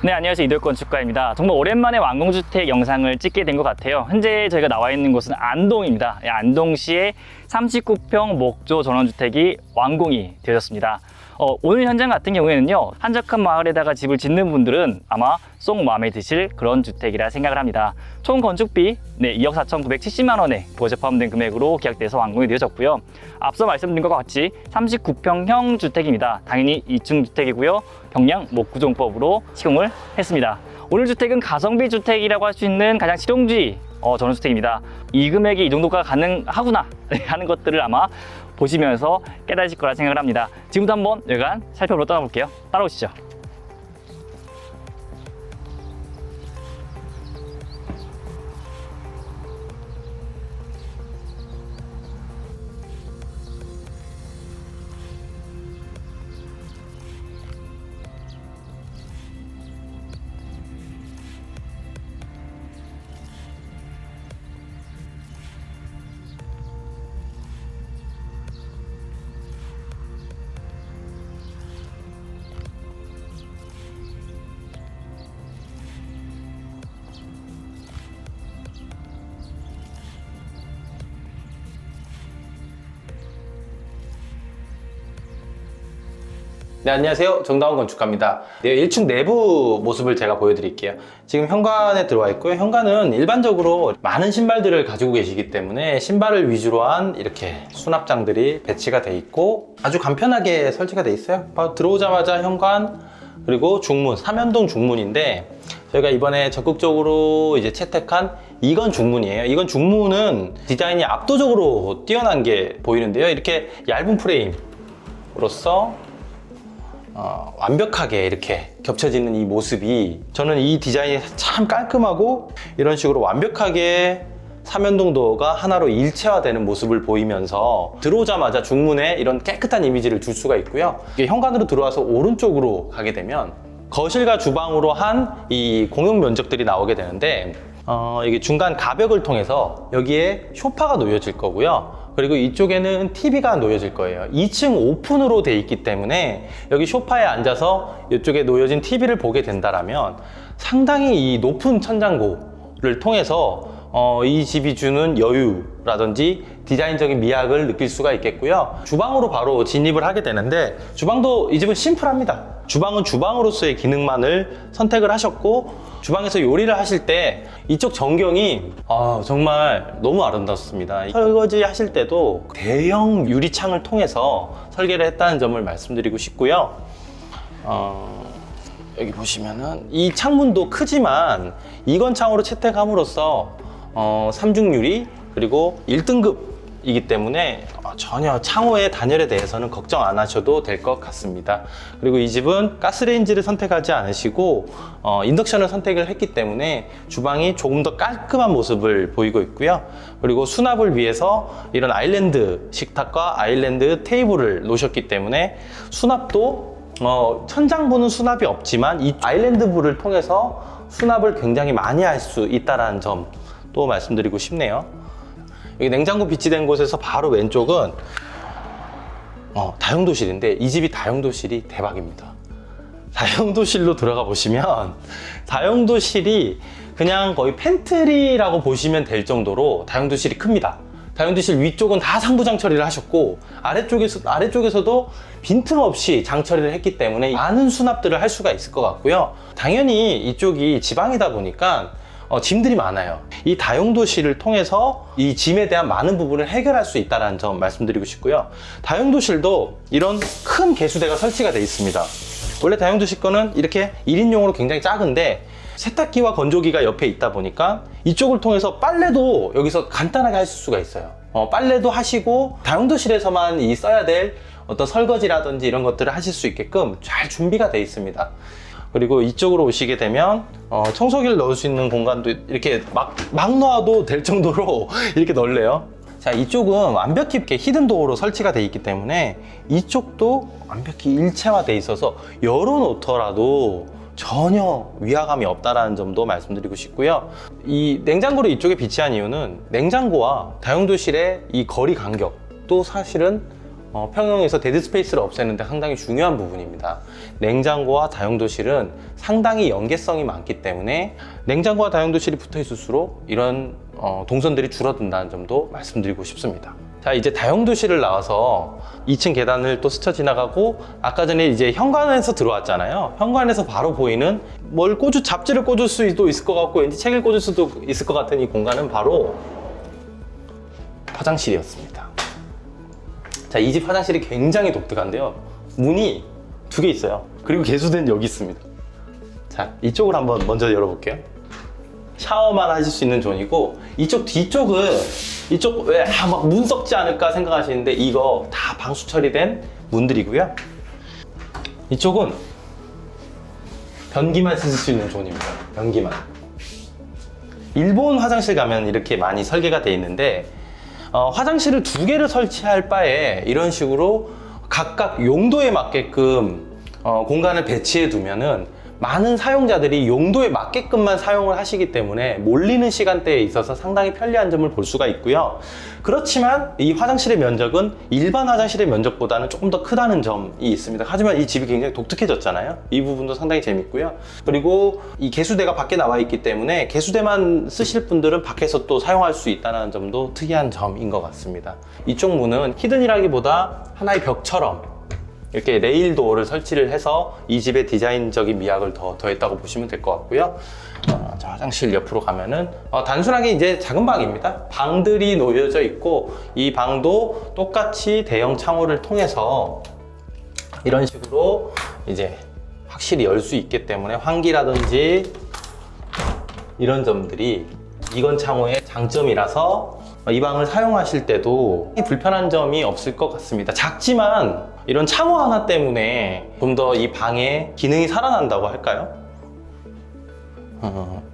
네, 안녕하세요. 이도혁 건축가입니다. 정말 오랜만에 완공주택 영상을 찍게 된 것 같아요. 현재 저희가 나와 있는 곳은 안동입니다. 안동시의 39평 목조 전원주택이 완공이 되었습니다. 오늘 현장 같은 경우에는요, 한적한 마을에다가 집을 짓는 분들은 아마 쏙 마음에 드실 그런 주택이라 생각을 합니다. 총 건축비 2억 4,970만 원에 보조 포함된 금액으로 계약돼서 완공이 되어졌고요. 앞서 말씀드린 것과 같이 39평형 주택입니다. 당연히 2층 주택이고요. 경량 목구종법으로 시공을 했습니다. 오늘 주택은 가성비 주택이라고 할 수 있는 가장 실용주의 전원주택입니다. 이 금액이 이 정도가 가능하구나 하는 것들을 아마 보시면서 깨달으실 거라 생각을 합니다. 지금부터 한번 여간 살펴보러 떠나볼게요. 따라오시죠. 네, 안녕하세요. 정다운 건축가입니다. 1층 내부 모습을 제가 보여드릴게요. 지금 현관에 들어와 있고요. 현관은 일반적으로 많은 신발들을 가지고 계시기 때문에 신발을 위주로 한 이렇게 수납장들이 배치가 돼 있고 아주 간편하게 설치가 돼 있어요. 바로 들어오자마자 현관, 그리고 중문, 3연동 중문인데 저희가 이번에 적극적으로 이제 채택한 이건 중문이에요. 이건 중문은 디자인이 압도적으로 뛰어난 게 보이는데요. 이렇게 얇은 프레임으로서 완벽하게 이렇게 겹쳐지는 이 모습이, 저는 이 디자인이 참 깔끔하고 이런 식으로 완벽하게 3연동 도어가 하나로 일체화되는 모습을 보이면서 들어오자마자 중문에 이런 깨끗한 이미지를 줄 수가 있고요. 이게 현관으로 들어와서 오른쪽으로 가게 되면 거실과 주방으로 한 이 공용 면적들이 나오게 되는데 이게 중간 가벽을 통해서 여기에 소파가 놓여질 거고요. 그리고 이쪽에는 TV가 놓여질 거예요. 2층 오픈으로 돼 있기 때문에 여기 소파에 앉아서 이쪽에 놓여진 TV를 보게 된다면 상당히 이 높은 천장고를 통해서 이 집이 주는 여유라든지 디자인적인 미학을 느낄 수가 있겠고요. 주방으로 바로 진입을 하게 되는데 주방도 이 집은 심플합니다. 주방은 주방으로서의 기능만을 선택을 하셨고, 주방에서 요리를 하실 때 이쪽 전경이 정말 너무 아름답습니다. 설거지 하실 때도 대형 유리창을 통해서 설계를 했다는 점을 말씀드리고 싶고요. 여기 보시면은 이 창문도 크지만 이건창으로 채택함으로써 3중 유리 그리고 1등급이기 때문에 전혀 창호의 단열에 대해서는 걱정 안 하셔도 될 것 같습니다. 그리고 이 집은 가스레인지를 선택하지 않으시고 인덕션을 선택을 했기 때문에 주방이 조금 더 깔끔한 모습을 보이고 있고요. 그리고 수납을 위해서 이런 아일랜드 식탁과 아일랜드 테이블을 놓으셨기 때문에 수납도 천장부는 수납이 없지만 이 아일랜드부를 통해서 수납을 굉장히 많이 할 수 있다는 점 또 말씀드리고 싶네요. 여기 냉장고 비치된 곳에서 바로 왼쪽은 다용도실인데 이 집이 다용도실이 대박입니다. 다용도실로 들어가 보시면 다용도실이 그냥 거의 팬트리라고 보시면 될 정도로 다용도실이 큽니다. 다용도실 위쪽은 다 상부장 처리를 하셨고 아래쪽에서도 빈틈없이 장 처리를 했기 때문에 많은 수납들을 할 수가 있을 것 같고요. 당연히 이쪽이 지방이다 보니까 짐들이 많아요. 이 다용도실을 통해서 이 짐에 대한 많은 부분을 해결할 수 있다는 점 말씀드리고 싶고요. 다용도실도 이런 큰 개수대가 설치가 되어 있습니다. 원래 다용도실 거는 이렇게 1인용으로 굉장히 작은데 세탁기와 건조기가 옆에 있다 보니까 이쪽을 통해서 빨래도 여기서 간단하게 하실 수가 있어요. 빨래도 하시고 다용도실에서만 써야 될 어떤 설거지라든지 이런 것들을 하실 수 있게끔 잘 준비가 되어 있습니다. 그리고 이쪽으로 오시게 되면 청소기를 넣을 수 있는 공간도 이렇게 막 놓아도 될 정도로 이렇게 넓네요. 자, 이쪽은 완벽히 이렇게 히든도어로 설치가 되어 있기 때문에 이쪽도 완벽히 일체화되어 있어서 열어놓더라도 전혀 위화감이 없다는 점도 말씀드리고 싶고요. 이 냉장고를 이쪽에 비치한 이유는 냉장고와 다용도실의 이 거리 간격도 사실은 평형에서 데드 스페이스를 없애는데 상당히 중요한 부분입니다. 냉장고와 다용도실은 상당히 연계성이 많기 때문에 냉장고와 다용도실이 붙어 있을수록 이런 동선들이 줄어든다는 점도 말씀드리고 싶습니다. 자, 이제 다용도실을 나와서 2층 계단을 또 스쳐 지나가고 아까 전에 이제 현관에서 들어왔잖아요. 현관에서 바로 보이는 잡지를 꽂을 수도 있을 것 같고 왠지 책을 꽂을 수도 있을 것 같은 이 공간은 바로 화장실이었습니다. 자, 이 집 화장실이 굉장히 독특한데요. 문이 2개 있어요. 그리고 개수대는 여기 있습니다. 자, 이쪽을 한번 먼저 열어볼게요. 샤워만 하실 수 있는 존이고 이쪽 뒤쪽은 왜 막 문 썩지 않을까 생각하시는데 이거 다 방수 처리된 문들이고요. 이쪽은 변기만 쓰실 수 있는 존입니다. 변기만. 일본 화장실 가면 이렇게 많이 설계가 돼 있는데 화장실을 2개를 설치할 바에 이런 식으로 각각 용도에 맞게끔 공간을 배치해 두면은 많은 사용자들이 용도에 맞게끔만 사용을 하시기 때문에 몰리는 시간대에 있어서 상당히 편리한 점을 볼 수가 있고요. 그렇지만 이 화장실의 면적은 일반 화장실의 면적보다는 조금 더 크다는 점이 있습니다. 하지만 이 집이 굉장히 독특해졌잖아요. 이 부분도 상당히 재밌고요. 그리고 이 개수대가 밖에 나와 있기 때문에 개수대만 쓰실 분들은 밖에서 또 사용할 수 있다는 점도 특이한 점인 것 같습니다. 이쪽 문은 히든이라기보다 하나의 벽처럼 이렇게 레일 도어를 설치를 해서 이 집의 디자인적인 미학을 더했다고 보시면 될 것 같고요. 자, 화장실 옆으로 가면은 단순하게 이제 작은 방입니다. 방들이 놓여져 있고 이 방도 똑같이 대형 창호를 통해서 이런 식으로 이제 확실히 열 수 있기 때문에 환기라든지 이런 점들이 이건 창호의 장점이라서 이 방을 사용하실 때도 불편한 점이 없을 것 같습니다. 작지만 이런 창호 하나 때문에 좀 더 이 방의 기능이 살아난다고 할까요?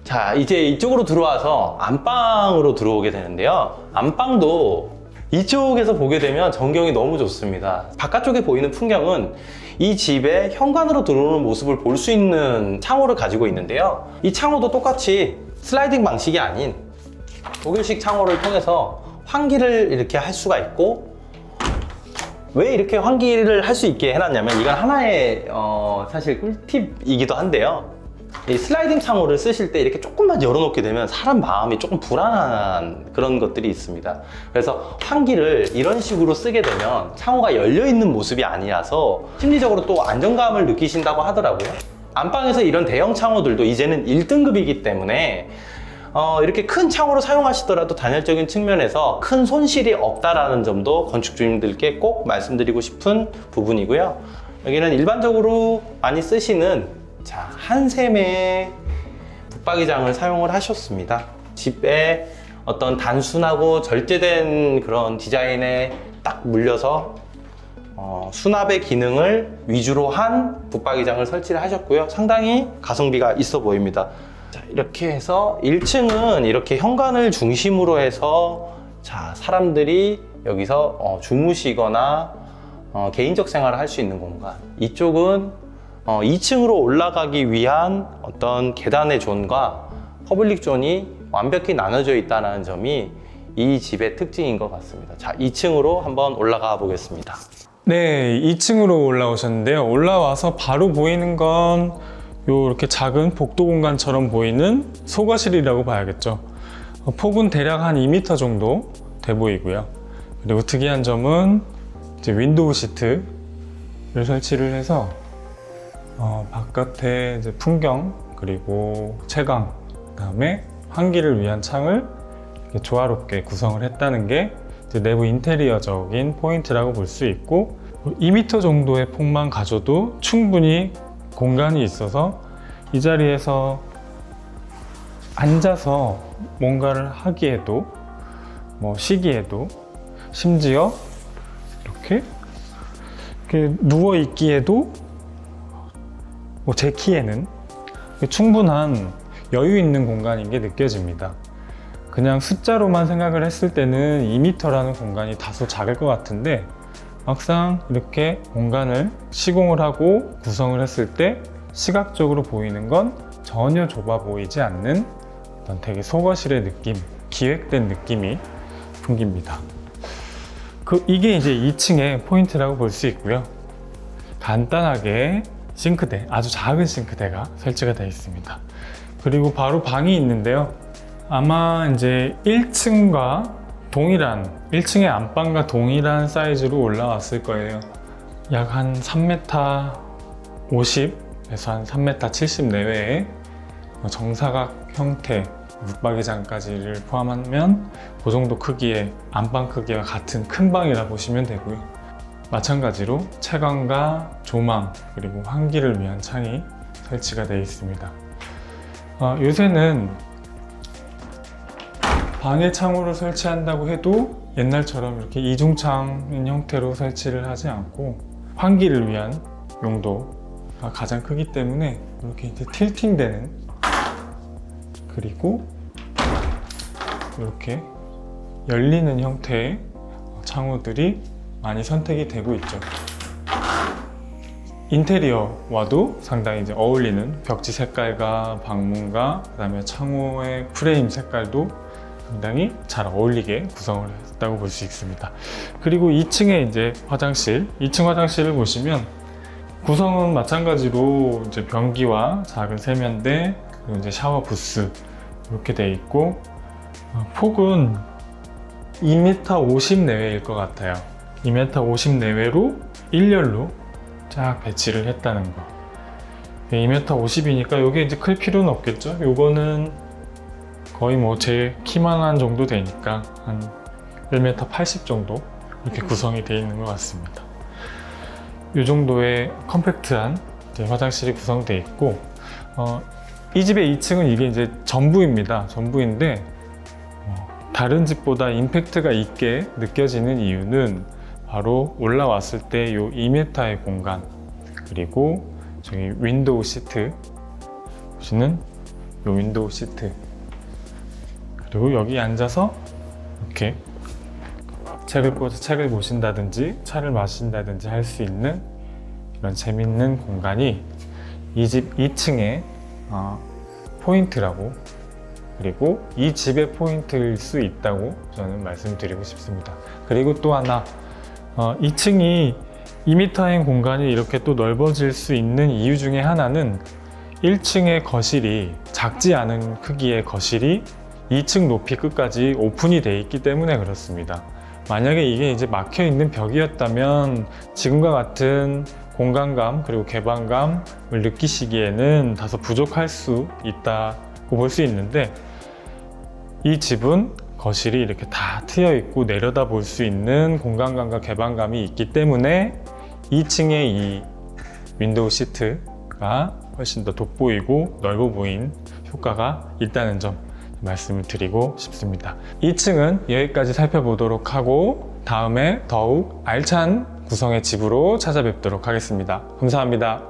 자, 이제 이쪽으로 들어와서 안방으로 들어오게 되는데요. 안방도 이쪽에서 보게 되면 전경이 너무 좋습니다. 바깥쪽에 보이는 풍경은 이 집의 현관으로 들어오는 모습을 볼 수 있는 창호를 가지고 있는데요. 이 창호도 똑같이 슬라이딩 방식이 아닌 독일식 창호를 통해서 환기를 이렇게 할 수가 있고, 왜 이렇게 환기를 할 수 있게 해놨냐면 이건 하나의 사실 꿀팁이기도 한데요. 이 슬라이딩 창호를 쓰실 때 이렇게 조금만 열어놓게 되면 사람 마음이 조금 불안한 그런 것들이 있습니다. 그래서 환기를 이런 식으로 쓰게 되면 창호가 열려있는 모습이 아니라서 심리적으로 또 안정감을 느끼신다고 하더라고요. 안방에서 이런 대형 창호들도 이제는 1등급이기 때문에 이렇게 큰 창호로 사용하시더라도 단열적인 측면에서 큰 손실이 없다라는 점도 건축주님들께 꼭 말씀드리고 싶은 부분이고요. 여기는 일반적으로 많이 쓰시는 한샘의 붙박이장을 사용을 하셨습니다. 집에 어떤 단순하고 절제된 그런 디자인에 딱 물려서 수납의 기능을 위주로 한 붙박이장을 설치를 하셨고요. 상당히 가성비가 있어 보입니다. 자, 이렇게 해서 1층은 이렇게 현관을 중심으로 해서 사람들이 여기서 주무시거나 개인적 생활을 할 수 있는 공간, 이쪽은 2층으로 올라가기 위한 어떤 계단의 존과 퍼블릭 존이 완벽히 나눠져 있다는 점이 이 집의 특징인 것 같습니다. 자, 2층으로 한번 올라가 보겠습니다. 네, 2층으로 올라오셨는데요. 올라와서 바로 보이는 건 이렇게 작은 복도 공간처럼 보이는 소거실이라고 봐야겠죠. 폭은 대략 한 2m 정도 돼 보이고요. 그리고 특이한 점은 이제 윈도우 시트를 설치를 해서 바깥에 이제 풍경 그리고 채광, 그다음에 환기를 위한 창을 이렇게 조화롭게 구성을 했다는 게 이제 내부 인테리어적인 포인트라고 볼 수 있고, 2m 정도의 폭만 가져도 충분히 공간이 있어서 이 자리에서 앉아서 뭔가를 하기에도 쉬기에도, 심지어 이렇게 누워 있기에도 제 키에는 충분한 여유 있는 공간인 게 느껴집니다. 그냥 숫자로만 생각을 했을 때는 2m라는 공간이 다소 작을 것 같은데 막상 이렇게 공간을 시공을 하고 구성을 했을 때 시각적으로 보이는 건 전혀 좁아 보이지 않는 어떤 되게 소거실의 느낌, 기획된 느낌이 풍깁니다. 이게 이제 2층의 포인트라고 볼 수 있고요. 간단하게 싱크대, 아주 작은 싱크대가 설치가 되어 있습니다. 그리고 바로 방이 있는데요. 아마 이제 1층과 동일한, 1층의 안방과 동일한 사이즈로 올라왔을 거예요. 약 한 3m 50에서 한 3m 70 내외의 정사각 형태 붙박이장까지를 포함하면 그 정도 크기의 안방 크기와 같은 큰 방이라 보시면 되고요. 마찬가지로 채광과 조망 그리고 환기를 위한 창이 설치가 되어 있습니다. 요새는 방에 창호를 설치한다고 해도 옛날처럼 이렇게 이중창인 형태로 설치를 하지 않고 환기를 위한 용도가 가장 크기 때문에 이렇게 이제 틸팅되는, 그리고 이렇게 열리는 형태의 창호들이 많이 선택이 되고 있죠. 인테리어와도 상당히 이제 어울리는 벽지 색깔과 방문과 그다음에 창호의 프레임 색깔도 상당히 잘 어울리게 구성을 했다고 볼 수 있습니다. 그리고 2층에 이제 화장실, 2층 화장실을 보시면 구성은 마찬가지로 이제 변기와 작은 세면대 그리고 이제 샤워 부스 이렇게 되어 있고, 폭은 2m 50 내외일 것 같아요. 2m 50 내외로 일렬로 쫙 배치를 했다는 거. 2m 50이니까 이게 이제 클 필요는 없겠죠. 요거는 거의 뭐 제 키만한 정도 되니까 한 1m 80 정도 이렇게 구성이 되어 있는 것 같습니다. 이 정도의 컴팩트한 이제 화장실이 구성되어 있고, 이 집의 2층은 이게 이제 전부입니다. 전부인데 다른 집보다 임팩트가 있게 느껴지는 이유는 바로 올라왔을 때 이 2m의 공간, 그리고 저기 윈도우 시트 보시는 이 윈도우 시트, 그리고 여기 앉아서 이렇게 책을 꽂아 책을 보신다든지 차를 마신다든지 할 수 있는 이런 재밌는 공간이 이 집 2층의 포인트라고, 그리고 이 집의 포인트일 수 있다고 저는 말씀드리고 싶습니다. 그리고 또 하나, 2층이 2m인 공간이 이렇게 또 넓어질 수 있는 이유 중에 하나는 1층의 거실이 작지 않은 크기의 거실이 2층 높이 끝까지 오픈이 되어 있기 때문에 그렇습니다. 만약에 이게 이제 막혀 있는 벽이었다면 지금과 같은 공간감 그리고 개방감을 느끼시기에는 다소 부족할 수 있다고 볼 수 있는데, 이 집은 거실이 이렇게 다 트여 있고 내려다 볼 수 있는 공간감과 개방감이 있기 때문에 2층의 이 윈도우 시트가 훨씬 더 돋보이고 넓어 보인 효과가 있다는 점 말씀을 드리고 싶습니다. 2층은 여기까지 살펴보도록 하고 다음에 더욱 알찬 구성의 집으로 찾아뵙도록 하겠습니다. 감사합니다.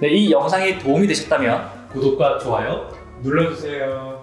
네, 이 영상이 도움이 되셨다면 구독과 좋아요 눌러주세요.